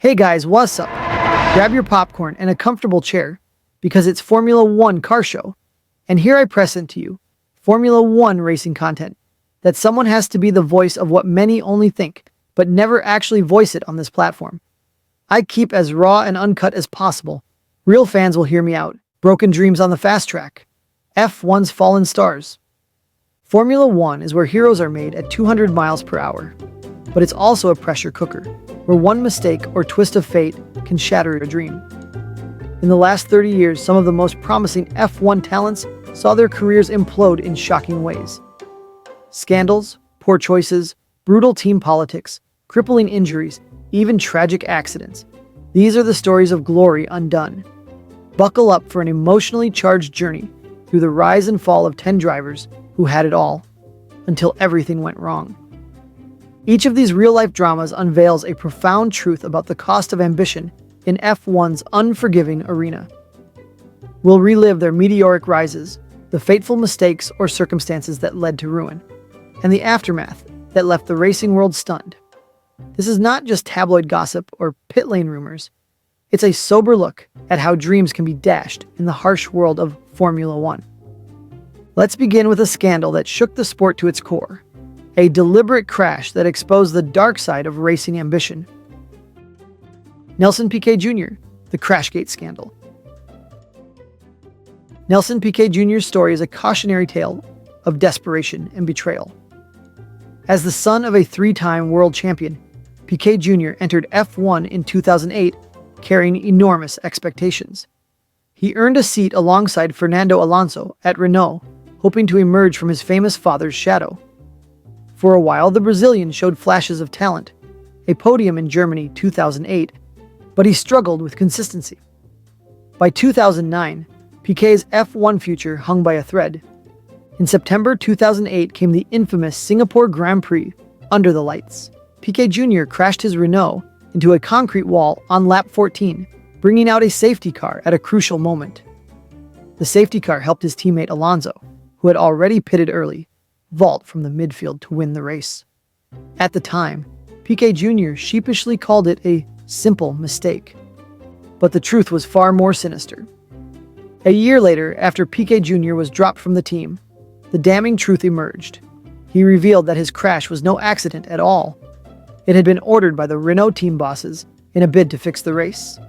Hey guys, what's up? Grab your popcorn and a comfortable chair because it's Formula One car show. And here I present to you Formula One racing content that someone has to be the voice of what many only think, but never actually voice it on this platform. I keep as raw and uncut as possible. Real fans will hear me out. Broken dreams on the fast track. F1's fallen stars. Formula One is where heroes are made at 200 miles per hour. But it's also a pressure cooker, where one mistake or twist of fate can shatter a dream. In the last 30 years, some of the most promising F1 talents saw their careers implode in shocking ways. Scandals, poor choices, brutal team politics, crippling injuries, even tragic accidents. These are the stories of glory undone. Buckle up for an emotionally charged journey through the rise and fall of 10 drivers who had it all, until everything went wrong. Each of these real-life dramas unveils a profound truth about the cost of ambition in F1's unforgiving arena. We'll relive their meteoric rises, the fateful mistakes or circumstances that led to ruin, and the aftermath that left the racing world stunned. This is not just tabloid gossip or pit lane rumors. It's a sober look at how dreams can be dashed in the harsh world of Formula One. Let's begin with a scandal that shook the sport to its core. A deliberate crash that exposed the dark side of racing ambition. Nelson Piquet Jr., the Crashgate scandal. Nelson Piquet Jr.'s story is a cautionary tale of desperation and betrayal. As the son of a three-time world champion, Piquet Jr. entered F1 in 2008, carrying enormous expectations. He earned a seat alongside Fernando Alonso at Renault, hoping to emerge from his famous father's shadow. For a while, the Brazilian showed flashes of talent, a podium in Germany 2008, but he struggled with consistency. By 2009, Piquet's F1 future hung by a thread. In September 2008 came the infamous Singapore Grand Prix under the lights. Piquet Jr. crashed his Renault into a concrete wall on lap 14, bringing out a safety car at a crucial moment. The safety car helped his teammate Alonso, who had already pitted early, vault from the midfield to win the race. At the time, Piquet Jr. sheepishly called it a simple mistake. But the truth was far more sinister. A year later, after Piquet Jr. was dropped from the team, the damning truth emerged. He revealed that his crash was no accident at all. It had been ordered by the Renault team bosses in a bid to fix the race.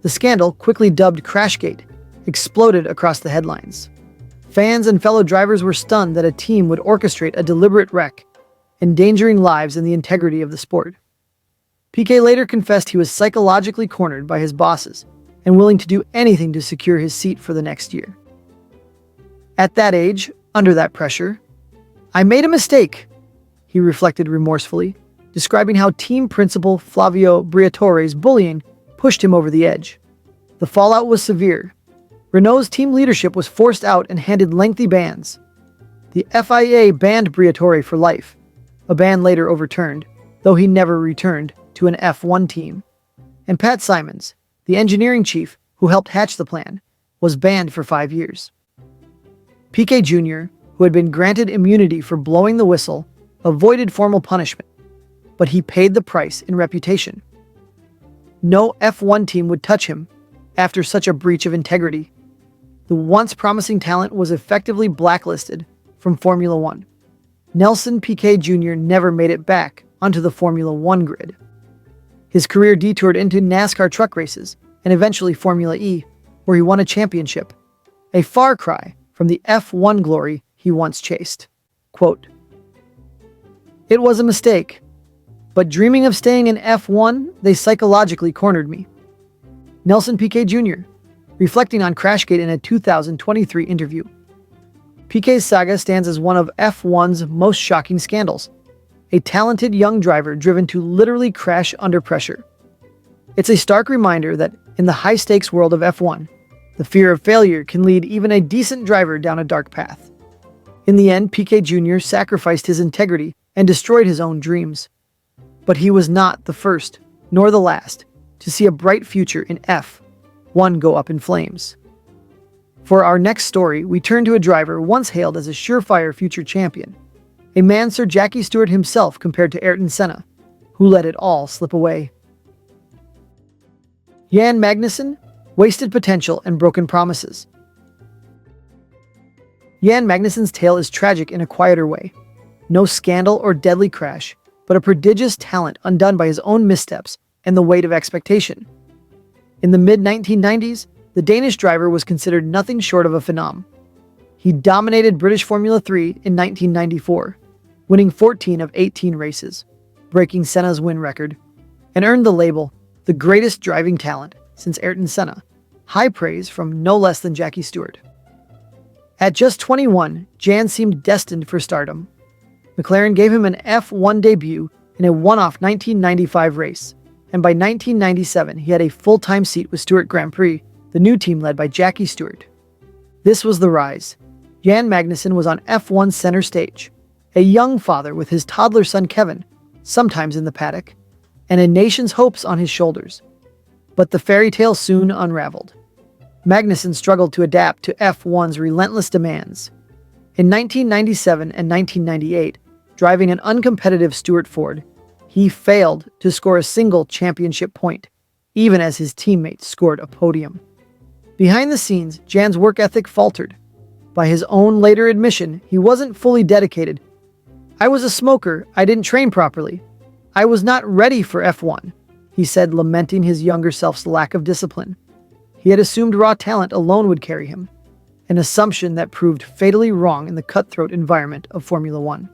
The scandal, quickly dubbed Crashgate, exploded across the headlines. Fans and fellow drivers were stunned that a team would orchestrate a deliberate wreck, endangering lives and the integrity of the sport. Piquet later confessed he was psychologically cornered by his bosses and willing to do anything to secure his seat for the next year. At that age, under that pressure, "I made a mistake," he reflected remorsefully, describing how team principal Flavio Briatore's bullying pushed him over the edge. The fallout was severe. Renault's team leadership was forced out and handed lengthy bans. The FIA banned Briatore for life, a ban later overturned, though he never returned to an F1 team. And Pat Simons, the engineering chief who helped hatch the plan, was banned for 5 years. Piquet Jr., who had been granted immunity for blowing the whistle, avoided formal punishment, but he paid the price in reputation. No F1 team would touch him after such a breach of integrity. The once promising talent was effectively blacklisted from Formula One. Nelson Piquet Jr. never made it back onto the Formula One grid. His career detoured into NASCAR truck races and eventually Formula E, where he won a championship, a far cry from the F1 glory he once chased. Quote, "It was a mistake, but dreaming of staying in F1, they psychologically cornered me." Nelson Piquet Jr., reflecting on Crashgate in a 2023 interview. Piquet's saga stands as one of F1's most shocking scandals, a talented young driver driven to literally crash under pressure. It's a stark reminder that in the high-stakes world of F1, the fear of failure can lead even a decent driver down a dark path. In the end, Piquet Jr. sacrificed his integrity and destroyed his own dreams. But he was not the first, nor the last, to see a bright future in F1 go up in flames. For our next story, we turn to a driver once hailed as a surefire future champion, a man Sir Jackie Stewart himself compared to Ayrton Senna, who let it all slip away. Jan Magnussen, wasted potential and broken promises. Jan Magnussen's tale is tragic in a quieter way. No scandal or deadly crash, but a prodigious talent undone by his own missteps and the weight of expectation. In the mid-1990s, the Danish driver was considered nothing short of a phenom. He dominated British Formula 3 in 1994, winning 14 of 18 races, breaking Senna's win record, and earned the label the greatest driving talent since Ayrton Senna, high praise from no less than Jackie Stewart. At just 21, Jan seemed destined for stardom. McLaren gave him an F1 debut in a one-off 1995 race, and by 1997 he had a full-time seat with Stewart Grand Prix, the new team led by Jackie Stewart. This was the rise. Jan Magnussen was on F1's center stage, a young father with his toddler son Kevin, sometimes in the paddock, and a nation's hopes on his shoulders. But the fairy tale soon unraveled. Magnussen struggled to adapt to F1's relentless demands. In 1997 and 1998, driving an uncompetitive Stewart Ford, he failed to score a single championship point, even as his teammates scored a podium. Behind the scenes, Jan's work ethic faltered. By his own later admission, he wasn't fully dedicated. "I was a smoker, I didn't train properly. I was not ready for F1, he said, lamenting his younger self's lack of discipline. He had assumed raw talent alone would carry him, an assumption that proved fatally wrong in the cutthroat environment of Formula One.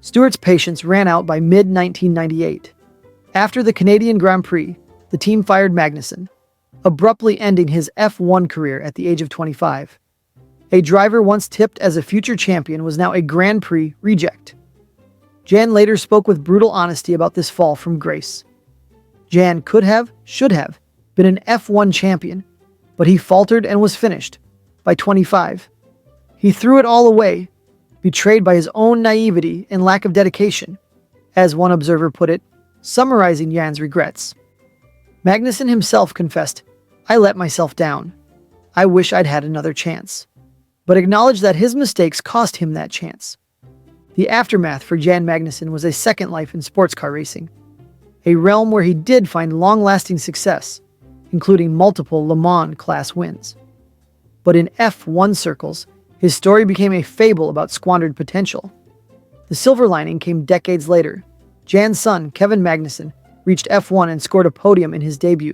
Stewart's patience ran out by mid-1998. After the Canadian Grand Prix, the team fired Magnussen, abruptly ending his F1 career at the age of 25. A driver once tipped as a future champion was now a Grand Prix reject. Jan later spoke with brutal honesty about this fall from grace. Jan should have, been an F1 champion, but he faltered and was finished. By 25, he threw it all away, betrayed by his own naivety and lack of dedication, as one observer put it, summarizing Jan's regrets. Magnussen himself confessed, "I let myself down. I wish I'd had another chance," but acknowledged that his mistakes cost him that chance. The aftermath for Jan Magnussen was a second life in sports car racing, a realm where he did find long-lasting success, including multiple Le Mans class wins. But in F1 circles, his story became a fable about squandered potential. The silver lining came decades later. Jan's son, Kevin Magnussen, reached F1 and scored a podium in his debut.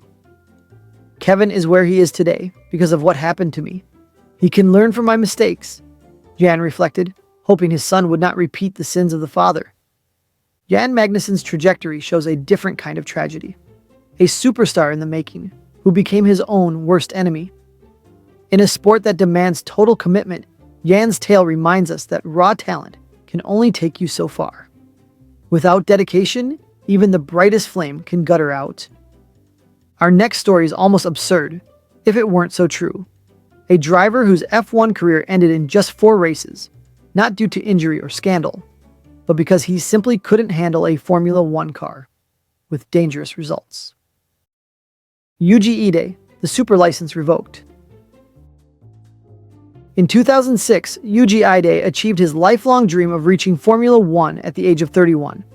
"Kevin is where he is today because of what happened to me. He can learn from my mistakes," Jan reflected, hoping his son would not repeat the sins of the father. Jan Magnussen's trajectory shows a different kind of tragedy. A superstar in the making, who became his own worst enemy. In a sport that demands total commitment, Jan's tale reminds us that raw talent can only take you so far. Without dedication, even the brightest flame can gutter out. Our next story is almost absurd, if it weren't so true. A driver whose F1 career ended in just 4 races, not due to injury or scandal, but because he simply couldn't handle a Formula One car, with dangerous results. Yuji Ide, the super license revoked. In 2006, Yuji Ide achieved his lifelong dream of reaching Formula One at the age of 31,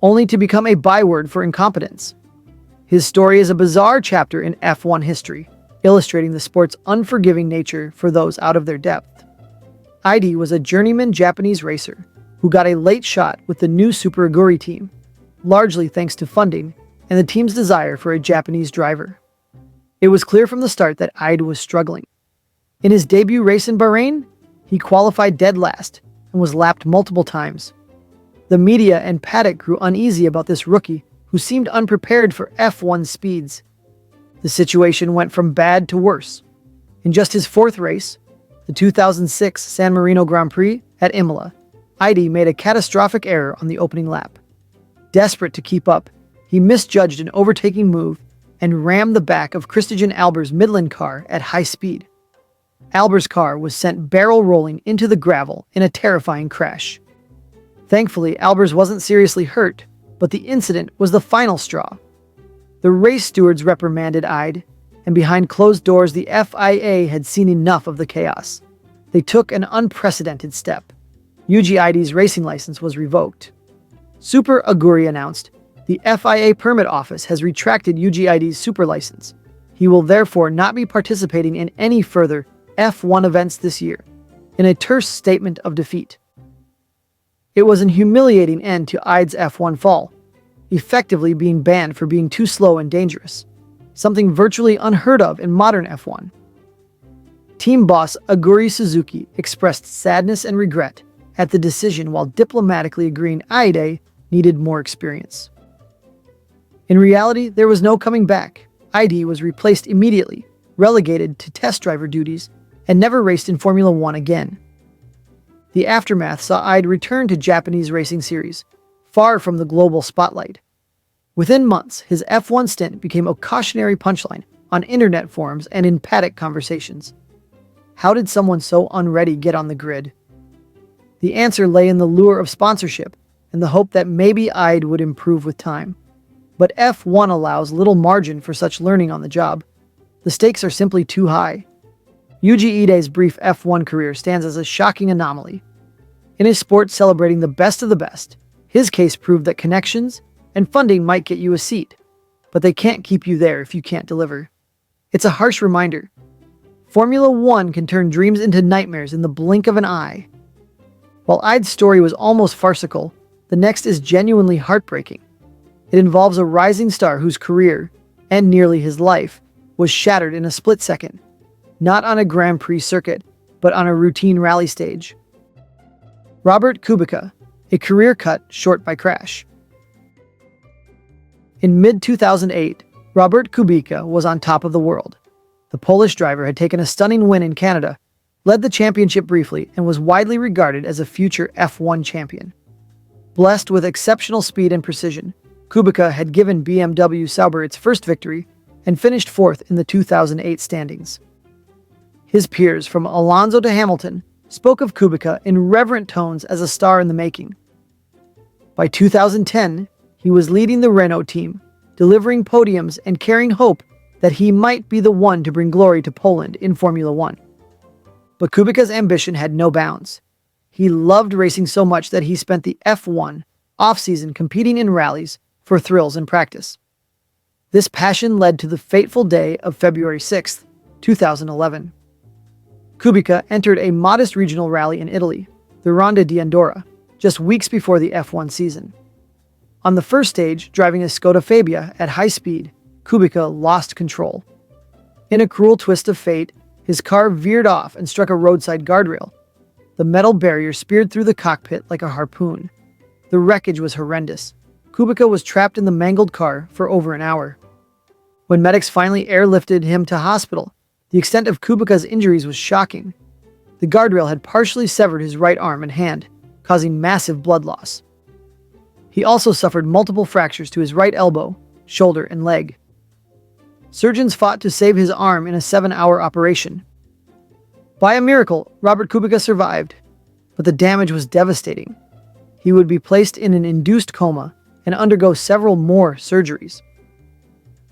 only to become a byword for incompetence. His story is a bizarre chapter in F1 history, illustrating the sport's unforgiving nature for those out of their depth. Ide was a journeyman Japanese racer who got a late shot with the new Super Aguri team, largely thanks to funding and the team's desire for a Japanese driver. It was clear from the start that Ide was struggling. In his debut race in Bahrain, he qualified dead last and was lapped multiple times. The media and paddock grew uneasy about this rookie who seemed unprepared for F1 speeds. The situation went from bad to worse. In just his 4th race, the 2006 San Marino Grand Prix at Imola, Ide made a catastrophic error on the opening lap. Desperate to keep up, he misjudged an overtaking move and rammed the back of Christijan Alber's Midland car at high speed. Alber's car was sent barrel rolling into the gravel in a terrifying crash. Thankfully, Albers wasn't seriously hurt, but the incident was the final straw. The race stewards reprimanded Ide, and behind closed doors the FIA had seen enough of the chaos. They took an unprecedented step. Yuji Ide's racing license was revoked. Super Aguri announced, The FIA permit office has retracted UGID's super license. He will therefore not be participating in any further F1 events this year, in a terse statement of defeat. It was an humiliating end to Ide's F1 fall, effectively being banned for being too slow and dangerous, something virtually unheard of in modern F1. Team boss Aguri Suzuki expressed sadness and regret at the decision while diplomatically agreeing Ide needed more experience. In reality, there was no coming back. Ide was replaced immediately, relegated to test driver duties, and never raced in Formula One again. The aftermath saw Ide return to Japanese racing series, far from the global spotlight. Within months, his F1 stint became a cautionary punchline on internet forums and in paddock conversations. How did someone so unready get on the grid? The answer lay in the lure of sponsorship and the hope that maybe Ide would improve with time. But F1 allows little margin for such learning on the job. The stakes are simply too high. Yuji Ide's brief F1 career stands as a shocking anomaly. In a sport celebrating the best of the best, his case proved that connections and funding might get you a seat, but they can't keep you there if you can't deliver. It's a harsh reminder. Formula One can turn dreams into nightmares in the blink of an eye. While Ide's story was almost farcical, the next is genuinely heartbreaking. It involves a rising star whose career, and nearly his life, was shattered in a split second, not on a Grand Prix circuit, but on a routine rally stage. Robert Kubica, a career cut short by crash. In mid-2008, Robert Kubica was on top of the world. The Polish driver had taken a stunning win in Canada, led the championship briefly, and was widely regarded as a future F1 champion. Blessed with exceptional speed and precision, Kubica had given BMW Sauber its first victory and finished fourth in the 2008 standings. His peers, from Alonso to Hamilton, spoke of Kubica in reverent tones as a star in the making. By 2010, he was leading the Renault team, delivering podiums and carrying hope that he might be the one to bring glory to Poland in Formula One. But Kubica's ambition had no bounds. He loved racing so much that he spent the F1 off-season competing in rallies for thrills and practice. This passion led to the fateful day of February 6, 2011. Kubica entered a modest regional rally in Italy, the Ronda di Andorra, just weeks before the F1 season. On the first stage, driving a Skoda Fabia at high speed, Kubica lost control. In a cruel twist of fate, his car veered off and struck a roadside guardrail. The metal barrier speared through the cockpit like a harpoon. The wreckage was horrendous. Kubica was trapped in the mangled car for over an hour. When medics finally airlifted him to hospital, the extent of Kubica's injuries was shocking. The guardrail had partially severed his right arm and hand, causing massive blood loss. He also suffered multiple fractures to his right elbow, shoulder, and leg. Surgeons fought to save his arm in a 7-hour operation. By a miracle, Robert Kubica survived, but the damage was devastating. He would be placed in an induced coma and undergo several more surgeries.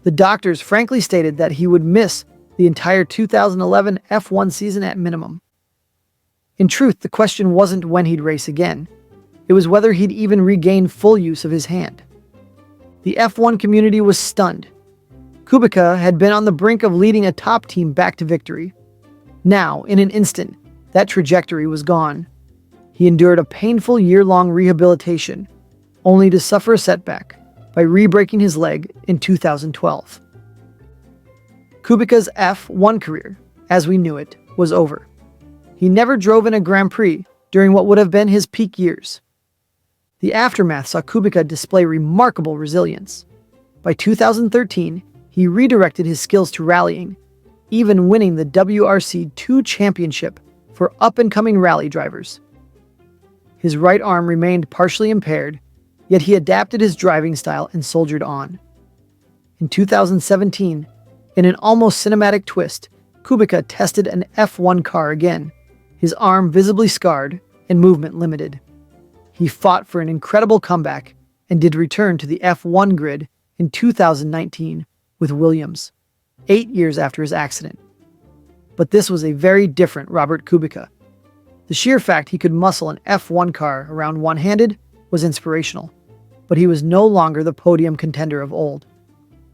The doctors frankly stated that he would miss the entire 2011 F1 season at minimum. In truth, the question wasn't when he'd race again. It was whether he'd even regain full use of his hand. The F1 community was stunned. Kubica had been on the brink of leading a top team back to victory. Now, in an instant, that trajectory was gone. He endured a painful year-long rehabilitation, only to suffer a setback by re-breaking his leg in 2012. Kubica's F1 career, as we knew it, was over. He never drove in a Grand Prix during what would have been his peak years. The aftermath saw Kubica display remarkable resilience. By 2013, he redirected his skills to rallying, even winning the WRC2 championship for up-and-coming rally drivers. His right arm remained partially impaired, yet he adapted his driving style and soldiered on. In 2017, in an almost cinematic twist, Kubica tested an F1 car again, his arm visibly scarred and movement limited. He fought for an incredible comeback and did return to the F1 grid in 2019 with Williams, 8 years after his accident. But this was a very different Robert Kubica. The sheer fact he could muscle an F1 car around one-handed was inspirational. but he was no longer the podium contender of old.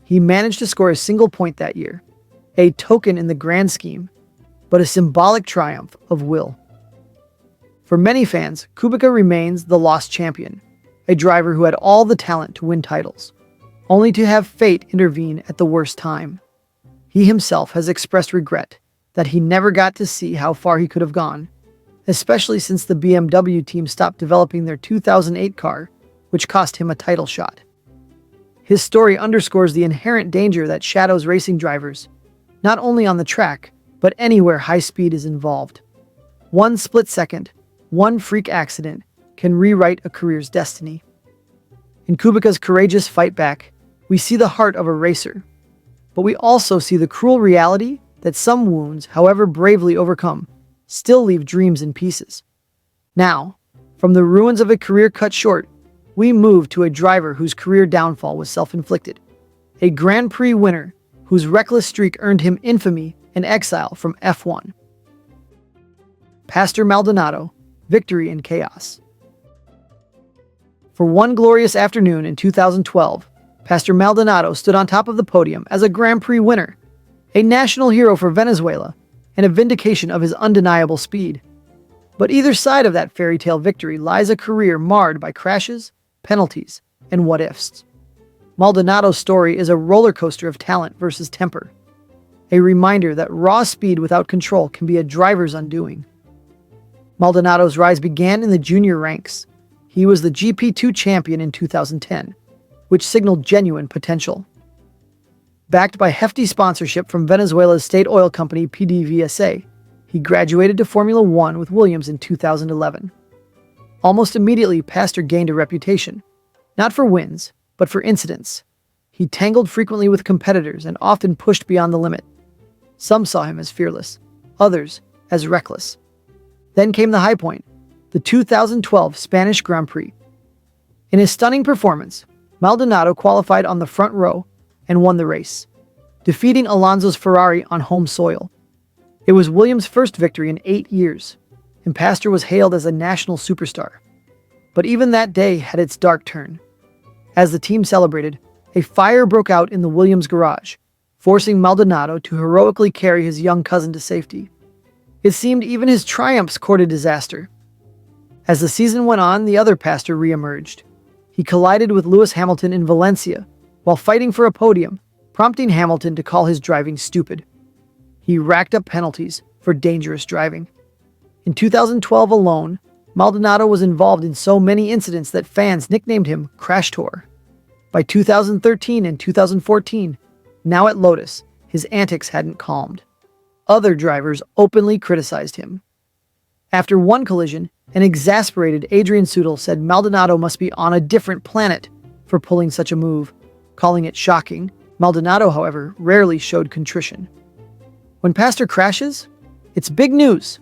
He managed to score a single point that year, a token in the grand scheme, but a symbolic triumph of will. For many fans, Kubica remains the lost champion, a driver who had all the talent to win titles, only to have fate intervene at the worst time. He himself has expressed regret that he never got to see how far he could have gone, especially since the BMW team stopped developing their 2008 car, which cost him a title shot. His story underscores the inherent danger that shadows racing drivers, not only on the track, but anywhere high speed is involved. One split second, one freak accident can rewrite a career's destiny. In Kubica's courageous fight back, we see the heart of a racer, but we also see the cruel reality that some wounds, however bravely overcome, still leave dreams in pieces. Now, from the ruins of a career cut short, we move to a driver whose career downfall was self-inflicted, a Grand Prix winner whose reckless streak earned him infamy and exile from F1. Pastor Maldonado, victory in chaos. For one glorious afternoon in 2012, Pastor Maldonado stood on top of the podium as a Grand Prix winner, a national hero for Venezuela, and a vindication of his undeniable speed. But either side of that fairy tale victory lies a career marred by crashes, penalties, and what-ifs. Maldonado's story is a roller coaster of talent versus temper, a reminder that raw speed without control can be a driver's undoing. Maldonado's rise began in the junior ranks. He was the GP2 champion in 2010, which signaled genuine potential. Backed by hefty sponsorship from Venezuela's state oil company PDVSA, he graduated to Formula One with Williams in 2011. Almost immediately, Pastor gained a reputation, not for wins, but for incidents. He tangled frequently with competitors and often pushed beyond the limit. Some saw him as fearless, others as reckless. Then came the high point, the 2012 Spanish Grand Prix. In his stunning performance, Maldonado qualified on the front row and won the race, defeating Alonso's Ferrari on home soil. It was Williams' first victory in 8 years, and Pastor was hailed as a national superstar. But even that day had its dark turn. As the team celebrated, a fire broke out in the Williams garage, forcing Maldonado to heroically carry his young cousin to safety. It seemed even his triumphs courted disaster. As the season went on, the other Pastor re-emerged. He collided with Lewis Hamilton in Valencia while fighting for a podium, prompting Hamilton to call his driving stupid. He racked up penalties for dangerous driving. In 2012 alone, Maldonado was involved in so many incidents that fans nicknamed him Crash Tour. By 2013 and 2014, now at Lotus, his antics hadn't calmed. Other drivers openly criticized him. After one collision, an exasperated Adrian Sutil said Maldonado must be on a different planet for pulling such a move, calling it shocking. Maldonado, however, rarely showed contrition. When Pastor crashes, it's big news.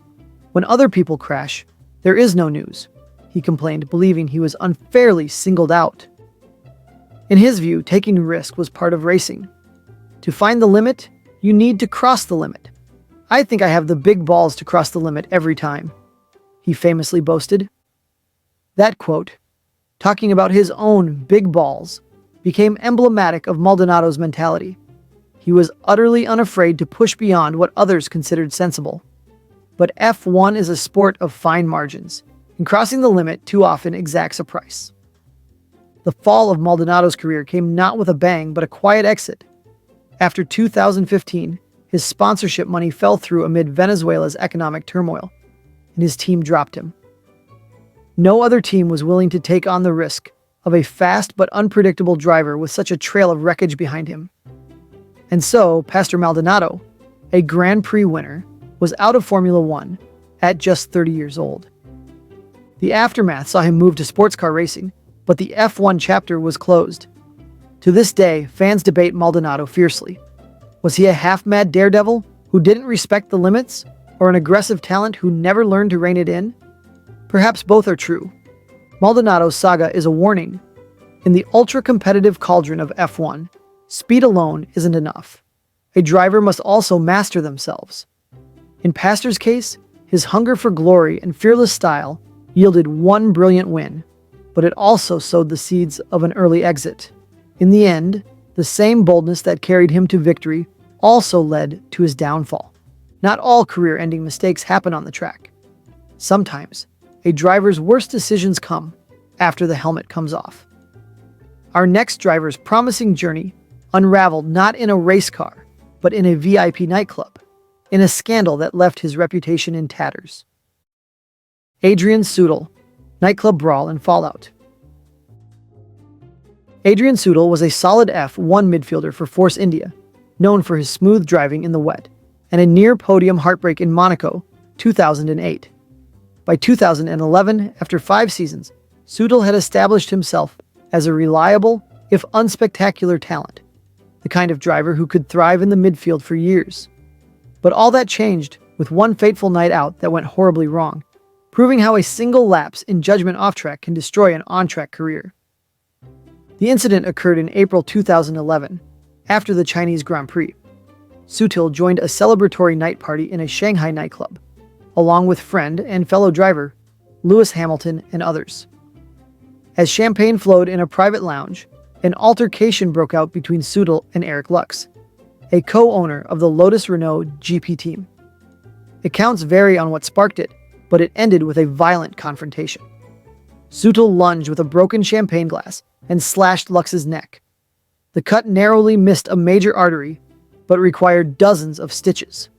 When other people crash, there is no news, he complained, believing he was unfairly singled out. In his view, taking risk was part of racing. To find the limit, you need to cross the limit. I think I have the big balls to cross the limit every time, he famously boasted. That quote, talking about his own big balls, became emblematic of Maldonado's mentality. He was utterly unafraid to push beyond what others considered sensible. But F1 is a sport of fine margins, and crossing the limit too often exacts a price. The fall of Maldonado's career came not with a bang, but a quiet exit. After 2015, his sponsorship money fell through amid Venezuela's economic turmoil, and his team dropped him. No other team was willing to take on the risk of a fast but unpredictable driver with such a trail of wreckage behind him. And so, Pastor Maldonado, a Grand Prix winner, was out of Formula One at just 30 years old. The aftermath saw him move to sports car racing, but the F1 chapter was closed. To this day, fans debate Maldonado fiercely. Was he a half-mad daredevil who didn't respect the limits, or an aggressive talent who never learned to rein it in? Perhaps both are true. Maldonado's saga is a warning. In the ultra-competitive cauldron of F1, speed alone isn't enough. A driver must also master themselves. In Pastor's case, his hunger for glory and fearless style yielded one brilliant win, but it also sowed the seeds of an early exit. In the end, the same boldness that carried him to victory also led to his downfall. Not all career-ending mistakes happen on the track. Sometimes, a driver's worst decisions come after the helmet comes off. Our next driver's promising journey unraveled not in a race car, but in a VIP nightclub, in a scandal that left his reputation in tatters. Adrian Sutil, nightclub brawl and fallout. Adrian Sutil was a solid F1 midfielder for Force India, known for his smooth driving in the wet, and a near-podium heartbreak in Monaco, 2008. By 2011, after 5 seasons, Sutil had established himself as a reliable, if unspectacular talent, the kind of driver who could thrive in the midfield for years. But all that changed with one fateful night out that went horribly wrong, proving how a single lapse in judgment off-track can destroy an on-track career. The incident occurred in April 2011, after the Chinese Grand Prix. Sutil joined a celebratory night party in a Shanghai nightclub, along with friend and fellow driver Lewis Hamilton and others. As champagne flowed in a private lounge, an altercation broke out between Sutil and Eric Lux, a co-owner of the Lotus Renault GP team. Accounts vary on what sparked it, but it ended with a violent confrontation. Sutil lunged with a broken champagne glass and slashed Lux's neck. The cut narrowly missed a major artery, but required dozens of stitches.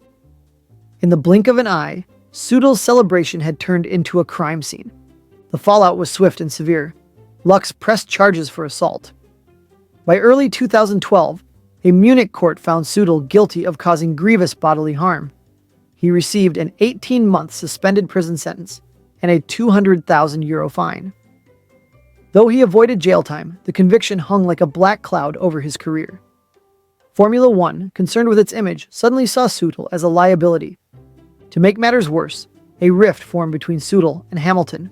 In the blink of an eye, Sutil's celebration had turned into a crime scene. The fallout was swift and severe. Lux pressed charges for assault. By early 2012, a Munich court found Sutil guilty of causing grievous bodily harm. He received an 18-month suspended prison sentence and a €200,000 fine. Though he avoided jail time, the conviction hung like a black cloud over his career. Formula One, concerned with its image, suddenly saw Sutil as a liability. To make matters worse, a rift formed between Sutil and Hamilton.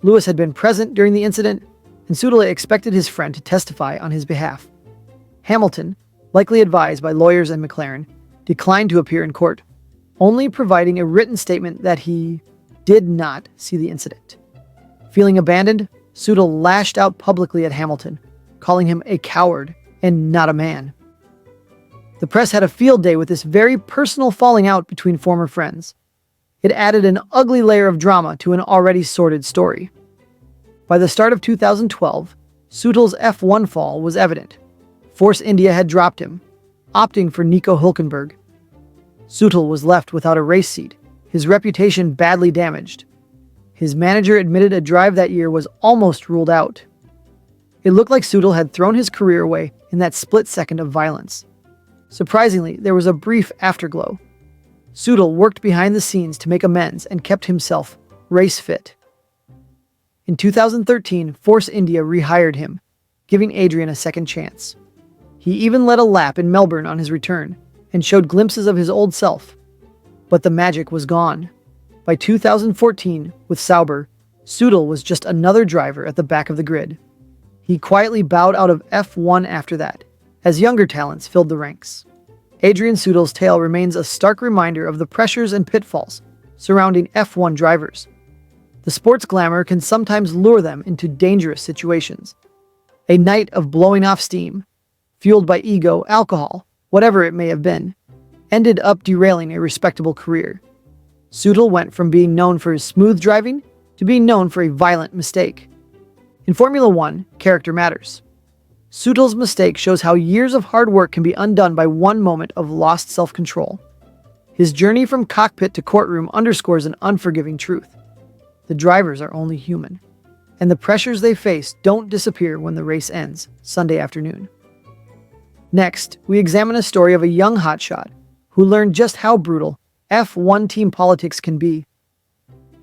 Lewis had been present during the incident, and Sutil expected his friend to testify on his behalf. Hamilton, likely advised by lawyers and McLaren, declined to appear in court, only providing a written statement that he did not see the incident. Feeling abandoned, Sutil lashed out publicly at Hamilton, calling him a coward and not a man. The press had a field day with this very personal falling out between former friends. It added an ugly layer of drama to an already sordid story. By the start of 2012, Sutil's F1 fall was evident. Force India had dropped him, opting for Nico Hülkenberg. Sutil was left without a race seat, his reputation badly damaged. His manager admitted a drive that year was almost ruled out. It looked like Sutil had thrown his career away in that split second of violence. Surprisingly, there was a brief afterglow. Sutil worked behind the scenes to make amends and kept himself race fit. In 2013, Force India rehired him, giving Adrian a second chance. He even led a lap in Melbourne on his return and showed glimpses of his old self. But the magic was gone. By 2014, with Sauber, Sutil was just another driver at the back of the grid. He quietly bowed out of F1 after that, as younger talents filled the ranks. Adrian Sutil's tale remains a stark reminder of the pressures and pitfalls surrounding F1 drivers. The sport's glamour can sometimes lure them into dangerous situations. A night of blowing off steam, fueled by ego, alcohol, whatever it may have been, ended up derailing a respectable career. Sutil went from being known for his smooth driving to being known for a violent mistake. In Formula One, character matters. Sutil's mistake shows how years of hard work can be undone by one moment of lost self-control. His journey from cockpit to courtroom underscores an unforgiving truth. The drivers are only human, and the pressures they face don't disappear when the race ends Sunday afternoon. Next, we examine a story of a young hotshot who learned just how brutal F1 team politics can be.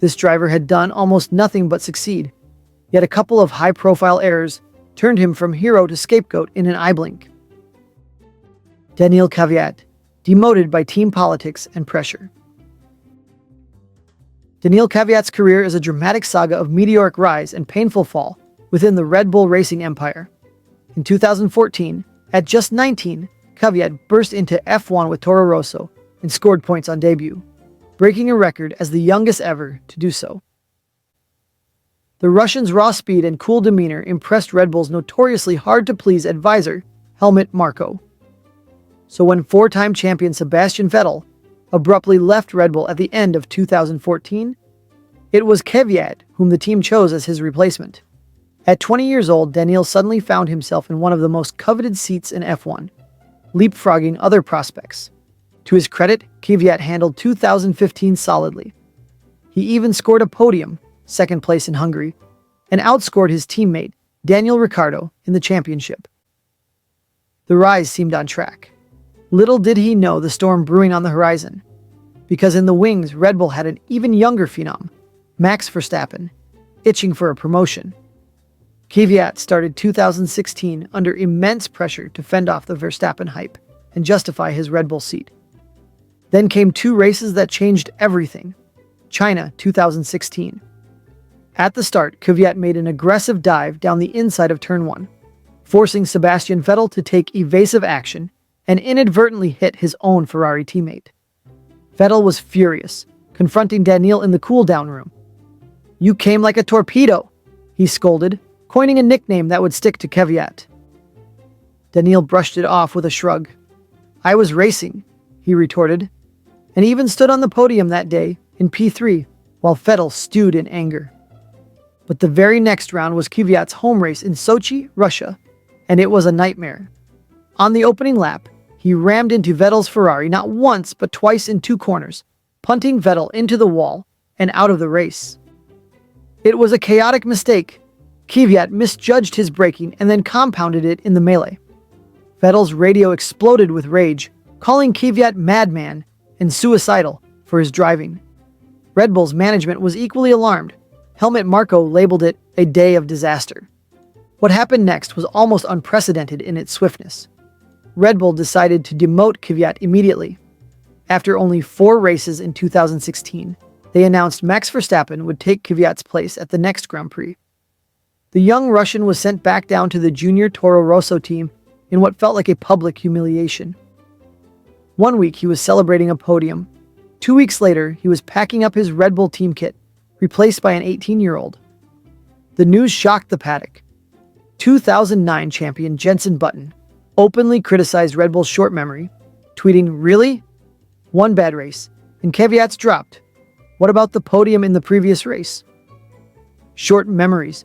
This driver had done almost nothing but succeed, yet a couple of high-profile errors turned him from hero to scapegoat in an eye blink. Daniil Kvyat, demoted by team politics and pressure. Daniil Kvyat's career is a dramatic saga of meteoric rise and painful fall within the Red Bull racing empire. In 2014, at just 19, Kvyat burst into F1 with Toro Rosso and scored points on debut, breaking a record as the youngest ever to do so. The Russian's raw speed and cool demeanor impressed Red Bull's notoriously hard-to-please advisor, Helmut Marko. So when four-time champion Sebastian Vettel abruptly left Red Bull at the end of 2014, it was Kvyat whom the team chose as his replacement. At 20 years old, Daniil suddenly found himself in one of the most coveted seats in F1, leapfrogging other prospects. To his credit, Kvyat handled 2015 solidly. He even scored a podium, second place in Hungary, and outscored his teammate, Daniel Ricciardo, in the championship. The rise seemed on track. Little did he know the storm brewing on the horizon, because in the wings, Red Bull had an even younger phenom, Max Verstappen, itching for a promotion. Kvyat started 2016 under immense pressure to fend off the Verstappen hype and justify his Red Bull seat. Then came two races that changed everything. China 2016. At the start, Kvyat made an aggressive dive down the inside of Turn 1, forcing Sebastian Vettel to take evasive action and inadvertently hit his own Ferrari teammate. Vettel was furious, confronting Daniil in the cool-down room. "You came like a torpedo," he scolded, coining a nickname that would stick to Kvyat. Daniil brushed it off with a shrug. "I was racing," he retorted, and even stood on the podium that day in P3 while Vettel stewed in anger. But the very next round was Kvyat's home race in Sochi, Russia, and it was a nightmare. On the opening lap, he rammed into Vettel's Ferrari not once but twice in two corners, punting Vettel into the wall and out of the race. It was a chaotic mistake. Kvyat misjudged his braking and then compounded it in the melee. Vettel's radio exploded with rage, calling Kvyat madman and suicidal for his driving. Red Bull's management was equally alarmed. Helmut Marko labeled it a day of disaster. What happened next was almost unprecedented in its swiftness. Red Bull decided to demote Kvyat immediately. After only 4 races in 2016, they announced Max Verstappen would take Kvyat's place at the next Grand Prix. The young Russian was sent back down to the junior Toro Rosso team in what felt like a public humiliation. 1 week he was celebrating a podium. 2 weeks later, he was packing up his Red Bull team kit, replaced by an 18-year-old. The news shocked the paddock. 2009 champion Jenson Button openly criticized Red Bull's short memory, tweeting, "Really? One bad race, and Kvyat's dropped. What about the podium in the previous race?" Short memories.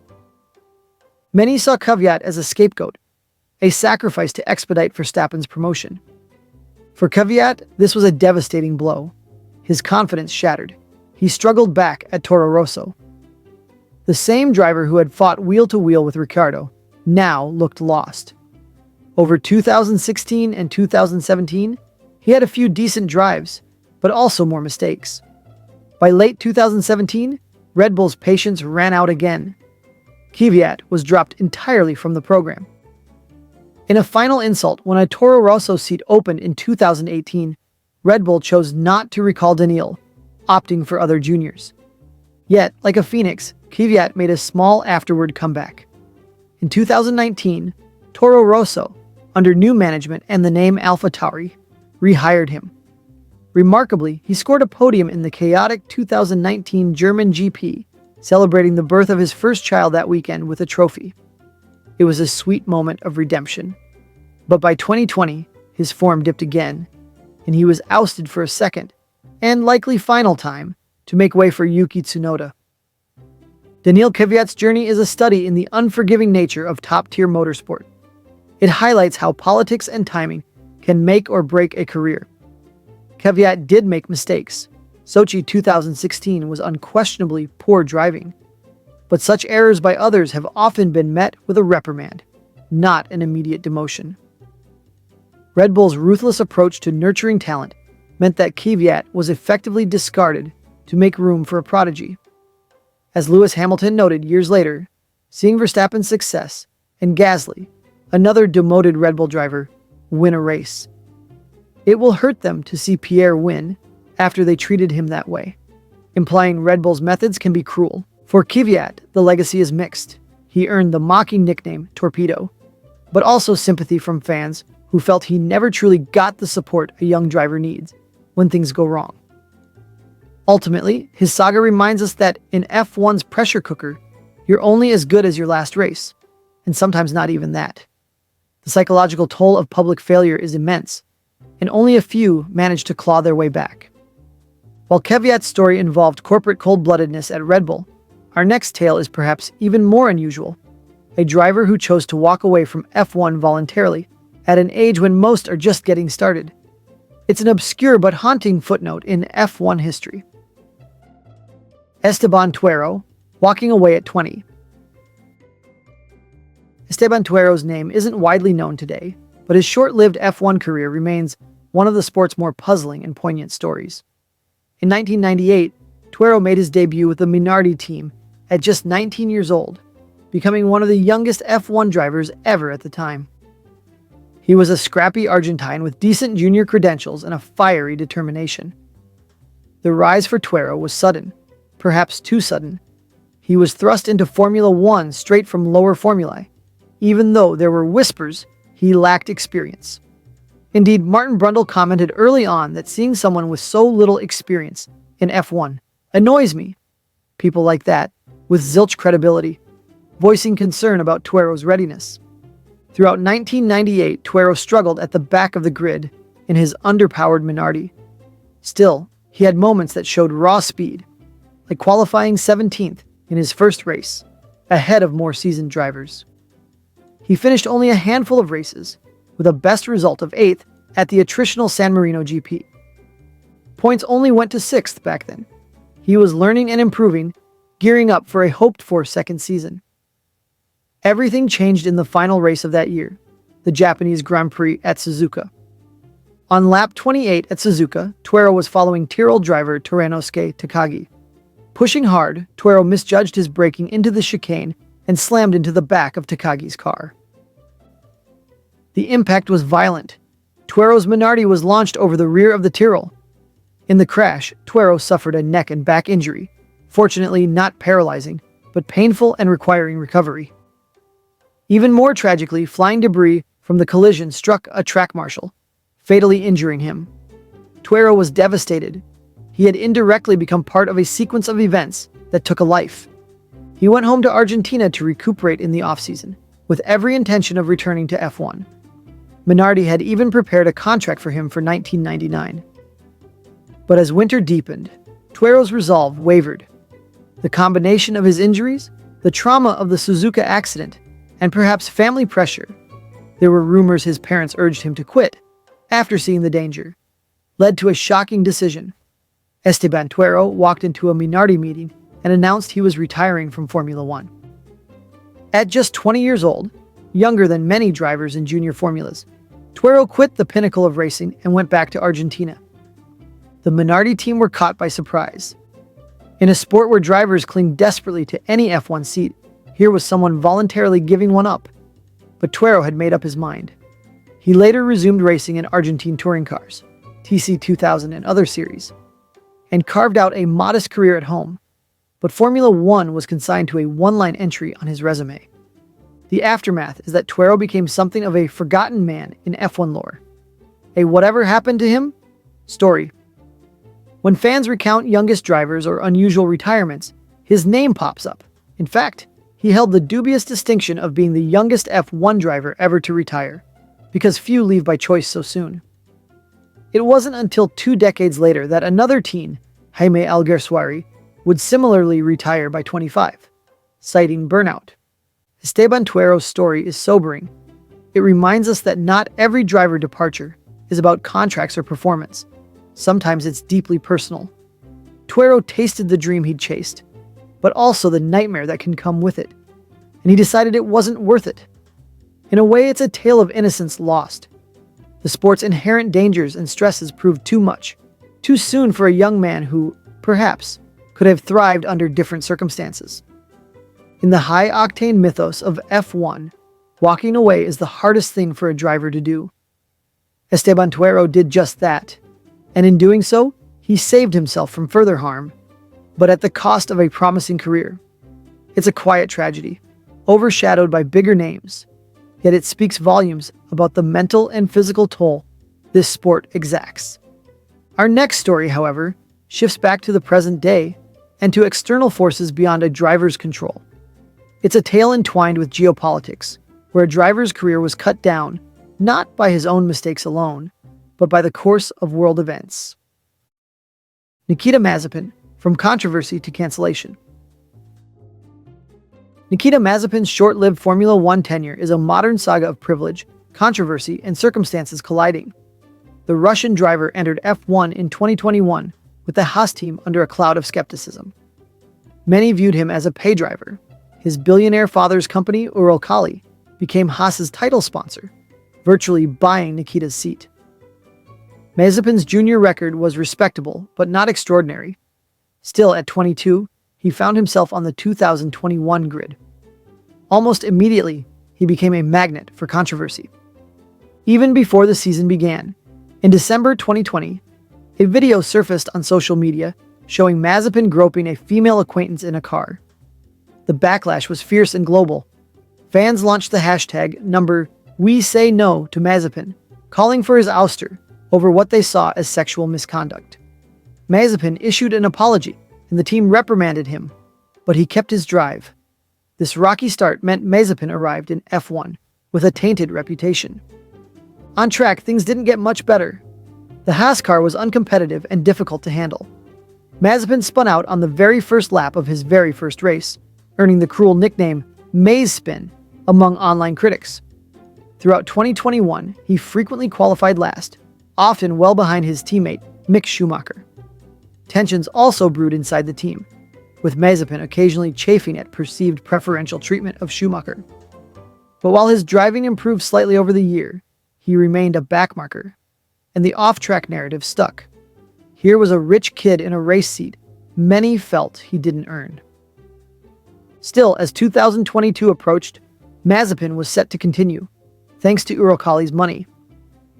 Many saw Kvyat as a scapegoat, a sacrifice to expedite Verstappen's promotion. For Kvyat, this was a devastating blow. His confidence shattered. He struggled back at Toro Rosso. The same driver who had fought wheel-to-wheel with Ricciardo now looked lost. Over 2016 and 2017, he had a few decent drives, but also more mistakes. By late 2017, Red Bull's patience ran out again. Kvyat was dropped entirely from the program. In a final insult, when a Toro Rosso seat opened in 2018, Red Bull chose not to recall Daniil, opting for other juniors. Yet, like a phoenix, Kvyat made a small afterward comeback. In 2019, Toro Rosso, under new management and the name AlphaTauri, rehired him. Remarkably, he scored a podium in the chaotic 2019 German GP, celebrating the birth of his first child that weekend with a trophy. It was a sweet moment of redemption. But by 2020, his form dipped again, and he was ousted for a second, and likely final time, to make way for Yuki Tsunoda. Daniil Kvyat's journey is a study in the unforgiving nature of top-tier motorsport. It highlights how politics and timing can make or break a career. Kvyat did make mistakes. Sochi 2016 was unquestionably poor driving. But such errors by others have often been met with a reprimand, not an immediate demotion. Red Bull's ruthless approach to nurturing talent meant that Kvyat was effectively discarded to make room for a prodigy. As Lewis Hamilton noted years later, seeing Verstappen's success and Gasly, another demoted Red Bull driver, win a race. It will hurt them to see Pierre win after they treated him that way, implying Red Bull's methods can be cruel. For Kvyat, the legacy is mixed. He earned the mocking nickname Torpedo, but also sympathy from fans who felt he never truly got the support a young driver needs when things go wrong. Ultimately, his saga reminds us that in F1's pressure cooker, You're only as good as your last race, and sometimes not even that. The psychological toll of public failure is immense, and only a few manage to claw their way back. While Kvyat's story involved corporate cold-bloodedness at Red Bull, our next tale is perhaps even more unusual. A driver who chose to walk away from F1 voluntarily at an age when most are just getting started. It's an obscure but haunting footnote in F1 history. Esteban Tuero, walking away at 20. Esteban Tuero's name isn't widely known today, but his short-lived F1 career remains one of the sport's more puzzling and poignant stories. In 1998, Tuero made his debut with the Minardi team at just 19 years old, becoming one of the youngest F1 drivers ever at the time. He was a scrappy Argentine with decent junior credentials and a fiery determination. The rise for Tuero was sudden, perhaps too sudden. He was thrust into Formula One straight from lower formulae, even though there were whispers he lacked experience. Indeed, Martin Brundle commented early on that seeing someone with so little experience in F1 annoys me. People like that, with zilch credibility, voicing concern about Tuero's readiness. Throughout 1998, Tuero struggled at the back of the grid in his underpowered Minardi. Still, he had moments that showed raw speed, like qualifying 17th in his first race, ahead of more seasoned drivers. He finished only a handful of races, with a best result of 8th at the attritional San Marino GP. Points only went to 6th back then. He was learning and improving, gearing up for a hoped-for second season. Everything changed in the final race of that year, the Japanese Grand Prix at Suzuka. On lap 28 at Suzuka, Tuero was following Tyrrell driver Terenosuke Takagi. Pushing hard, Tuero misjudged his braking into the chicane and slammed into the back of Takagi's car. The impact was violent. Tuero's Minardi was launched over the rear of the Tyrrell. In the crash, Tuero suffered a neck and back injury, fortunately not paralyzing, but painful and requiring recovery. Even more tragically, flying debris from the collision struck a track marshal, fatally injuring him. Tuero was devastated. He had indirectly become part of a sequence of events that took a life. He went home to Argentina to recuperate in the off-season, with every intention of returning to F1. Minardi had even prepared a contract for him for 1999. But as winter deepened, Tuero's resolve wavered. The combination of his injuries, the trauma of the Suzuka accident, and perhaps family pressure — there were rumors his parents urged him to quit after seeing the danger — led to a shocking decision. Esteban Tuero walked into a Minardi meeting and announced he was retiring from Formula One. At just 20 years old, younger than many drivers in junior formulas, Tuero quit the pinnacle of racing and went back to Argentina. The Minardi team were caught by surprise. In a sport where drivers cling desperately to any F1 seat, here was someone voluntarily giving one up. But Tuero had made up his mind. He later resumed racing in Argentine touring cars, TC2000 and other series, and carved out a modest career at home. But Formula One was consigned to a one-line entry on his resume. The aftermath is that Tuero became something of a forgotten man in F1 lore. A whatever happened to him story. When fans recount youngest drivers or unusual retirements, his name pops up. In fact, he held the dubious distinction of being the youngest F1 driver ever to retire, because few leave by choice so soon. It wasn't until 2 decades later that another teen, Jaime Alguersuari, would similarly retire by 25, citing burnout. Esteban Tuero's story is sobering. It reminds us that not every driver departure is about contracts or performance. Sometimes it's deeply personal. Tuero tasted the dream he'd chased, but also the nightmare that can come with it, and he decided it wasn't worth it. In a way, it's a tale of innocence lost. The sport's inherent dangers and stresses proved too much, too soon for a young man who, perhaps, could have thrived under different circumstances. In the high-octane mythos of F1, walking away is the hardest thing for a driver to do. Esteban Tuero did just that, and in doing so, he saved himself from further harm, but at the cost of a promising career. It's a quiet tragedy, overshadowed by bigger names, yet it speaks volumes about the mental and physical toll this sport exacts. Our next story, however, shifts back to the present day and to external forces beyond a driver's control. It's a tale entwined with geopolitics, where a driver's career was cut down, not by his own mistakes alone, but by the course of world events. Nikita Mazepin, from controversy to cancellation. Nikita Mazepin's short-lived Formula One tenure is a modern saga of privilege, controversy, and circumstances colliding. The Russian driver entered F1 in 2021 with the Haas team under a cloud of skepticism. Many viewed him as a pay driver. His billionaire father's company, Uralkali, became Haas's title sponsor, virtually buying Nikita's seat. Mazepin's junior record was respectable, but not extraordinary. Still, at 22, he found himself on the 2021 grid. Almost immediately, he became a magnet for controversy. Even before the season began, in December 2020, a video surfaced on social media showing Mazepin groping a female acquaintance in a car. The backlash was fierce and global. Fans launched the hashtag #WeSayNo to Mazepin, calling for his ouster over what they saw as sexual misconduct. Mazepin issued an apology, and the team reprimanded him, but he kept his drive. This rocky start meant Mazepin arrived in F1 with a tainted reputation. On track, things didn't get much better. The Haas car was uncompetitive and difficult to handle. Mazepin spun out on the very first lap of his very first race, earning the cruel nickname Mazespin among online critics. Throughout 2021, he frequently qualified last, often well behind his teammate Mick Schumacher. Tensions also brewed inside the team, with Mazepin occasionally chafing at perceived preferential treatment of Schumacher. But while his driving improved slightly over the year, he remained a backmarker, and the off-track narrative stuck. Here was a rich kid in a race seat many felt he didn't earn. Still, as 2022 approached, Mazepin was set to continue, thanks to Uralkali's money.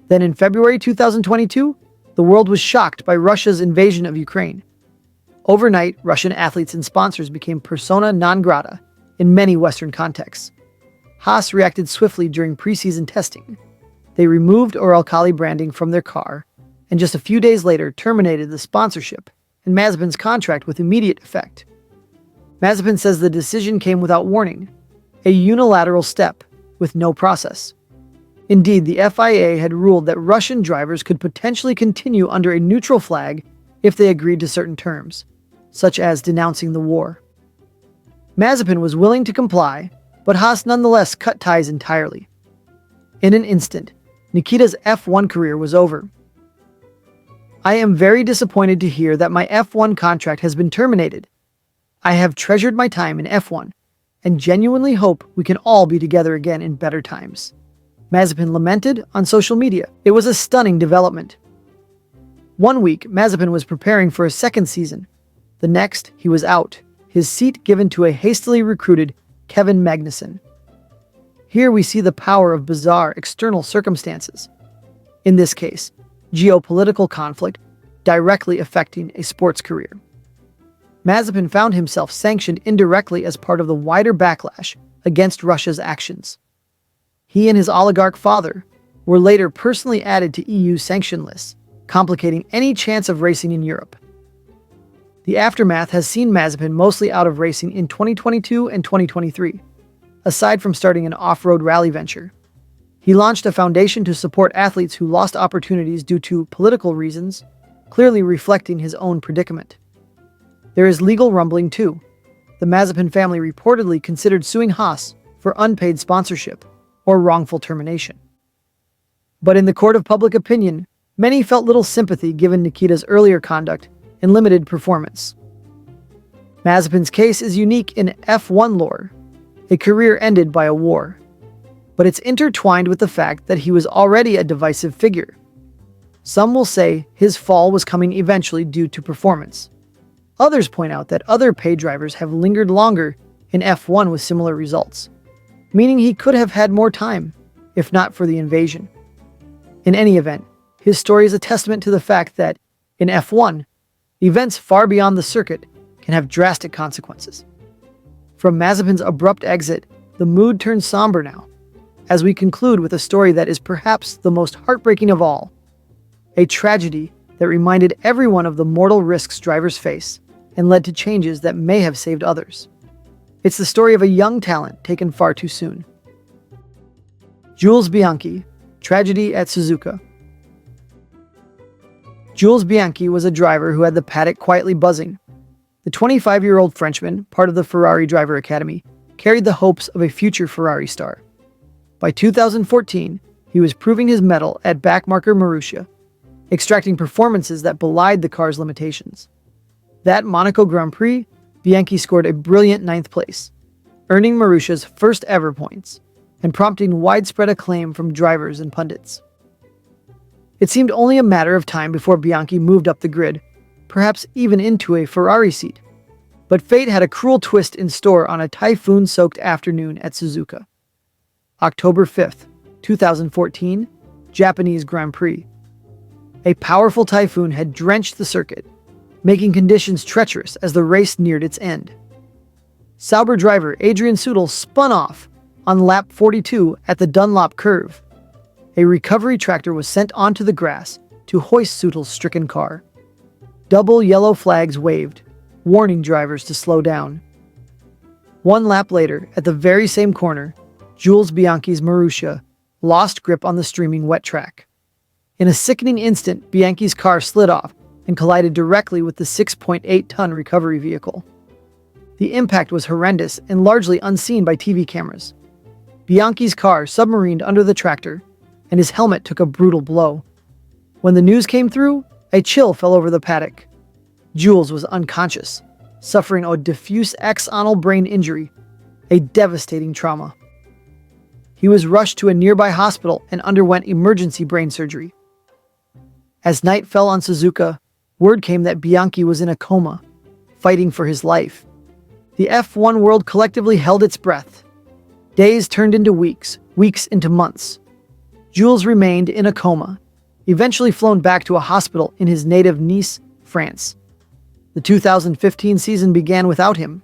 Then in February 2022, the world was shocked by Russia's invasion of Ukraine. Overnight, Russian athletes and sponsors became persona non grata in many Western contexts. Haas reacted swiftly during preseason testing. They removed Uralkali branding from their car, and just a few days later terminated the sponsorship and Mazepin's contract with immediate effect. Mazepin says the decision came without warning, a unilateral step with no process. Indeed, the FIA had ruled that Russian drivers could potentially continue under a neutral flag if they agreed to certain terms, such as denouncing the war. Mazepin was willing to comply, but Haas nonetheless cut ties entirely. In an instant, Nikita's F1 career was over. "I am very disappointed to hear that my F1 contract has been terminated. I have treasured my time in F1 and genuinely hope we can all be together again in better times," Mazepin lamented on social media. It was a stunning development. One week, Mazepin was preparing for a second season. The next, he was out, his seat given to a hastily recruited Kevin Magnussen. Here we see the power of bizarre external circumstances. In this case, geopolitical conflict directly affecting a sports career. Mazepin found himself sanctioned indirectly as part of the wider backlash against Russia's actions. He and his oligarch father were later personally added to EU sanction lists, complicating any chance of racing in Europe. The aftermath has seen Mazepin mostly out of racing in 2022 and 2023, aside from starting an off-road rally venture. He launched a foundation to support athletes who lost opportunities due to political reasons, clearly reflecting his own predicament. There is legal rumbling too. The Mazepin family reportedly considered suing Haas for unpaid sponsorship or wrongful termination. But in the court of public opinion, many felt little sympathy given Nikita's earlier conduct and limited performance. Mazepin's case is unique in F1 lore, a career ended by a war. But it's intertwined with the fact that he was already a divisive figure. Some will say his fall was coming eventually due to performance. Others point out that other paid drivers have lingered longer in F1 with similar results, meaning he could have had more time, if not for the invasion. In any event, his story is a testament to the fact that, in F1, events far beyond the circuit can have drastic consequences. From Mazepin's abrupt exit, the mood turns somber now, as we conclude with a story that is perhaps the most heartbreaking of all. A tragedy that reminded everyone of the mortal risks drivers face and led to changes that may have saved others. It's the story of a young talent taken far too soon. Jules Bianchi, tragedy at Suzuka. Jules Bianchi was a driver who had the paddock quietly buzzing. The 25-year-old Frenchman, part of the Ferrari Driver Academy, carried the hopes of a future Ferrari star. By 2014, he was proving his mettle at backmarker Marussia, extracting performances that belied the car's limitations. That Monaco Grand Prix, Bianchi scored a brilliant 9th place, earning Marussia's first ever points, and prompting widespread acclaim from drivers and pundits. It seemed only a matter of time before Bianchi moved up the grid, perhaps even into a Ferrari seat. But fate had a cruel twist in store on a typhoon-soaked afternoon at Suzuka. October 5th, 2014, Japanese Grand Prix. A powerful typhoon had drenched the circuit, making conditions treacherous as the race neared its end. Sauber driver Adrian Sutil spun off on lap 42 at the Dunlop curve. A recovery tractor was sent onto the grass to hoist Sutil's stricken car. Double yellow flags waved, warning drivers to slow down. One lap later, at the very same corner, Jules Bianchi's Marussia lost grip on the streaming wet track. In a sickening instant, Bianchi's car slid off and collided directly with the 6.8-ton recovery vehicle. The impact was horrendous and largely unseen by TV cameras. Bianchi's car submarined under the tractor, and his helmet took a brutal blow. When the news came through, a chill fell over the paddock. Jules was unconscious, suffering a diffuse axonal brain injury, a devastating trauma. He was rushed to a nearby hospital and underwent emergency brain surgery. As night fell on Suzuka, word came that Bianchi was in a coma, fighting for his life. The F1 world collectively held its breath. Days turned into weeks, weeks into months. Jules remained in a coma, eventually flown back to a hospital in his native Nice, France. The 2015 season began without him,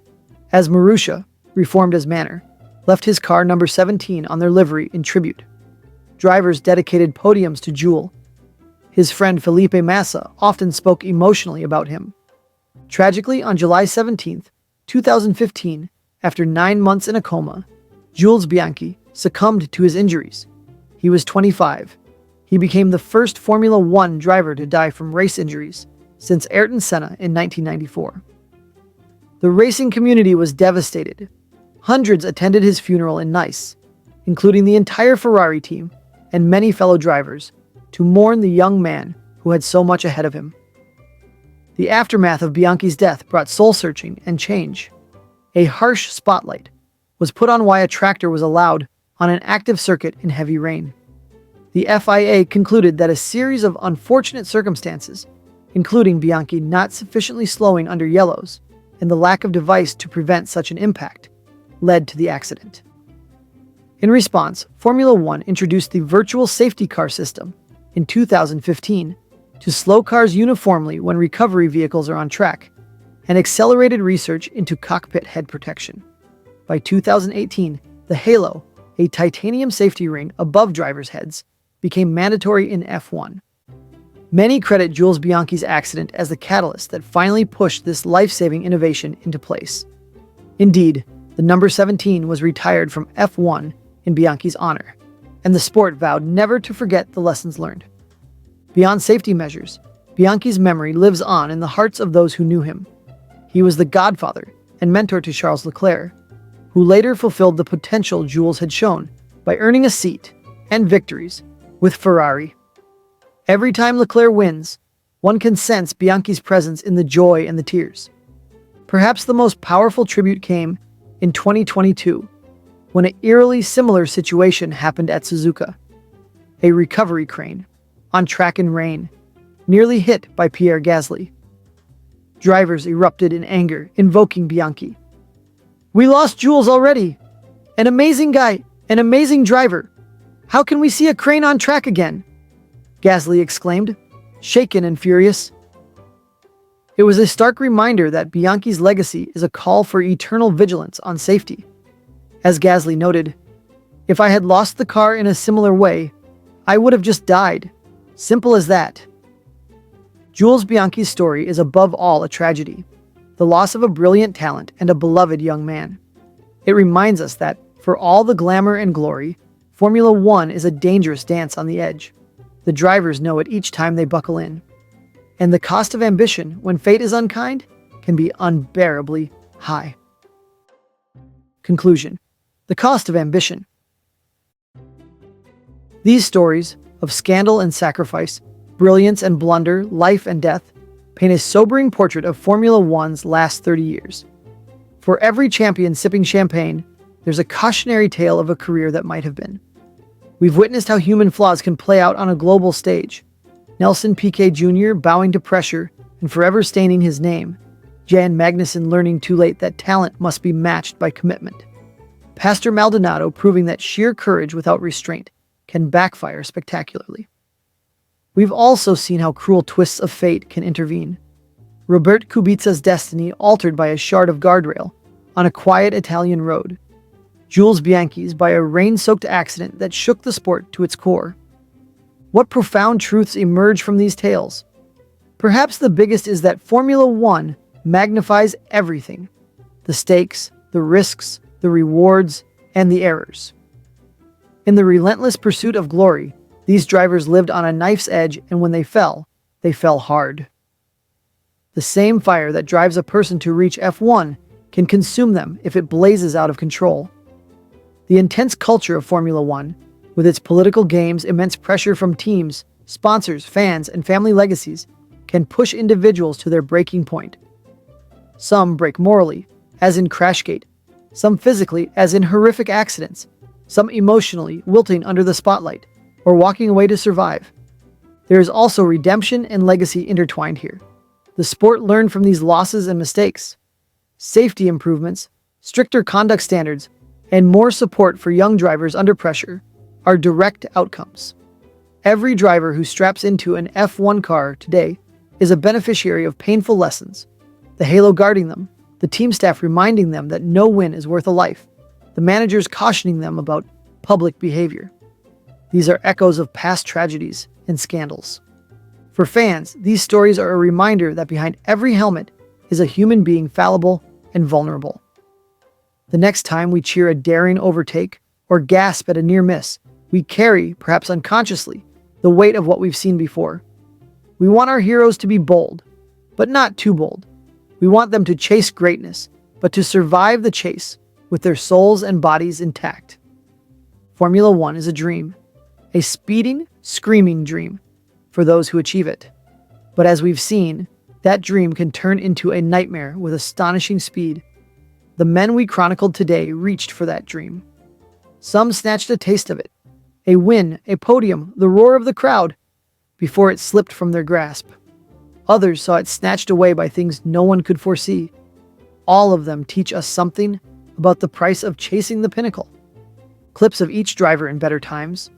as Marussia, reformed as Manor, left his car number 17 on their livery in tribute. Drivers dedicated podiums to Jules. His friend Felipe Massa often spoke emotionally about him. Tragically, on July 17, 2015, after 9 months in a coma, Jules Bianchi succumbed to his injuries. He was 25. He became the first Formula One driver to die from race injuries since Ayrton Senna in 1994. The racing community was devastated. Hundreds attended his funeral in Nice, including the entire Ferrari team and many fellow drivers, to mourn the young man who had so much ahead of him. The aftermath of Bianchi's death brought soul-searching and change. A harsh spotlight was put on why a tractor was allowed on an active circuit in heavy rain. The FIA concluded that a series of unfortunate circumstances, including Bianchi not sufficiently slowing under yellows and the lack of device to prevent such an impact, led to the accident. In response, Formula One introduced the virtual safety car system in 2015 to slow cars uniformly when recovery vehicles are on track, and accelerated research into cockpit head protection. By 2018, the Halo, a titanium safety ring above drivers' heads, became mandatory in F1. Many credit Jules Bianchi's accident as the catalyst that finally pushed this life-saving innovation into place. Indeed, the number 17 was retired from F1 in Bianchi's honor, and the sport vowed never to forget the lessons learned. Beyond safety measures, Bianchi's memory lives on in the hearts of those who knew him. He was the godfather and mentor to Charles Leclerc, who later fulfilled the potential Jules had shown by earning a seat and victories with Ferrari. Every time Leclerc wins, one can sense Bianchi's presence in the joy and the tears. Perhaps the most powerful tribute came in 2022, when an eerily similar situation happened at Suzuka. A recovery crane, on track in rain, nearly hit by Pierre Gasly. Drivers erupted in anger, invoking Bianchi. "We lost Jules already! An amazing guy, an amazing driver! How can we see a crane on track again?" Gasly exclaimed, shaken and furious. It was a stark reminder that Bianchi's legacy is a call for eternal vigilance on safety. As Gasly noted, "If I had lost the car in a similar way, I would have just died. Simple as that." Jules Bianchi's story is above all a tragedy, the loss of a brilliant talent and a beloved young man. It reminds us that, for all the glamour and glory, Formula One is a dangerous dance on the edge. The drivers know it each time they buckle in. And the cost of ambition, when fate is unkind, can be unbearably high. Conclusion: the cost of ambition. These stories of scandal and sacrifice, brilliance and blunder, life and death, paint a sobering portrait of Formula One's last 30 years. For every champion sipping champagne, there's a cautionary tale of a career that might have been. We've witnessed how human flaws can play out on a global stage. Nelson Piquet Jr. bowing to pressure and forever staining his name. Jan Magnussen learning too late that talent must be matched by commitment. Pastor Maldonado proving that sheer courage without restraint can backfire spectacularly. We've also seen how cruel twists of fate can intervene. Robert Kubica's destiny altered by a shard of guardrail on a quiet Italian road. Jules Bianchi's by a rain-soaked accident that shook the sport to its core. What profound truths emerge from these tales? Perhaps the biggest is that Formula One magnifies everything: the stakes, the risks, the rewards, and the errors. In the relentless pursuit of glory, these drivers lived on a knife's edge, and when they fell hard. The same fire that drives a person to reach F1 can consume them if it blazes out of control. The intense culture of Formula One, with its political games, immense pressure from teams, sponsors, fans, and family legacies, can push individuals to their breaking point. Some break morally, as in Crashgate, some physically, as in horrific accidents, some emotionally, wilting under the spotlight, or walking away to survive. There is also redemption and legacy intertwined here. The sport learned from these losses and mistakes. Safety improvements, stricter conduct standards, and more support for young drivers under pressure are direct outcomes. Every driver who straps into an F1 car today is a beneficiary of painful lessons. The halo guarding them, the team staff reminding them that no win is worth a life, the managers cautioning them about public behavior. These are echoes of past tragedies and scandals. For fans, these stories are a reminder that behind every helmet is a human being fallible and vulnerable. The next time we cheer a daring overtake or gasp at a near miss, we carry, perhaps unconsciously, the weight of what we've seen before. We want our heroes to be bold, but not too bold. We want them to chase greatness, but to survive the chase with their souls and bodies intact. Formula One is a dream, a speeding, screaming dream for those who achieve it. But as we've seen, that dream can turn into a nightmare with astonishing speed. The men we chronicled today reached for that dream. Some snatched a taste of it, a win, a podium, the roar of the crowd, before it slipped from their grasp. Others saw it snatched away by things no one could foresee. All of them teach us something about the price of chasing the pinnacle. Clips of each driver in better times: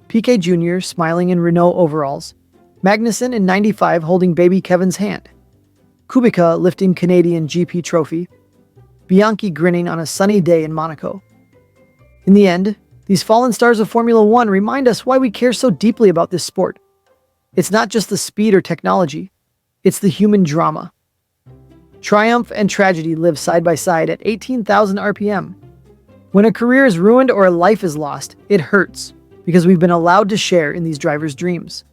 Piquet Jr. smiling in Renault overalls, Magnussen in '95 holding baby Kevin's hand, Kubica lifting Canadian GP trophy, Bianchi grinning on a sunny day in Monaco. In the end, these fallen stars of Formula One remind us why we care so deeply about this sport. It's not just the speed or technology, it's the human drama. Triumph and tragedy live side by side at 18,000 RPM. When a career is ruined or a life is lost, it hurts, because we've been allowed to share in these drivers' dreams.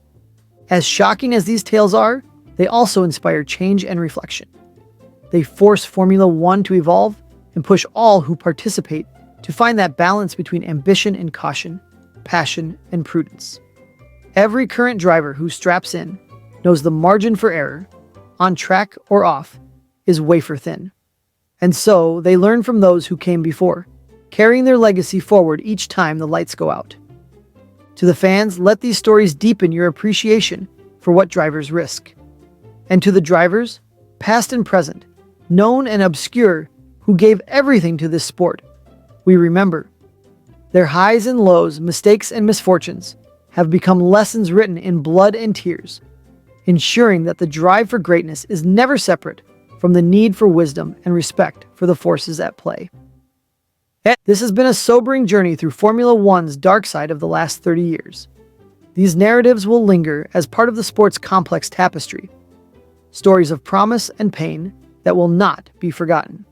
As shocking as these tales are, they also inspire change and reflection. They force Formula One to evolve and push all who participate to find that balance between ambition and caution, passion and prudence. Every current driver who straps in knows the margin for error, on track or off, is wafer thin. And so they learn from those who came before, carrying their legacy forward each time the lights go out. To the fans, let these stories deepen your appreciation for what drivers risk. And to the drivers, past and present, known and obscure, who gave everything to this sport, we remember. Their highs and lows, mistakes and misfortunes have become lessons written in blood and tears, ensuring that the drive for greatness is never separate from the need for wisdom and respect for the forces at play. This has been a sobering journey through Formula One's dark side of the last 30 years. These narratives will linger as part of the sport's complex tapestry, stories of promise and pain that will not be forgotten.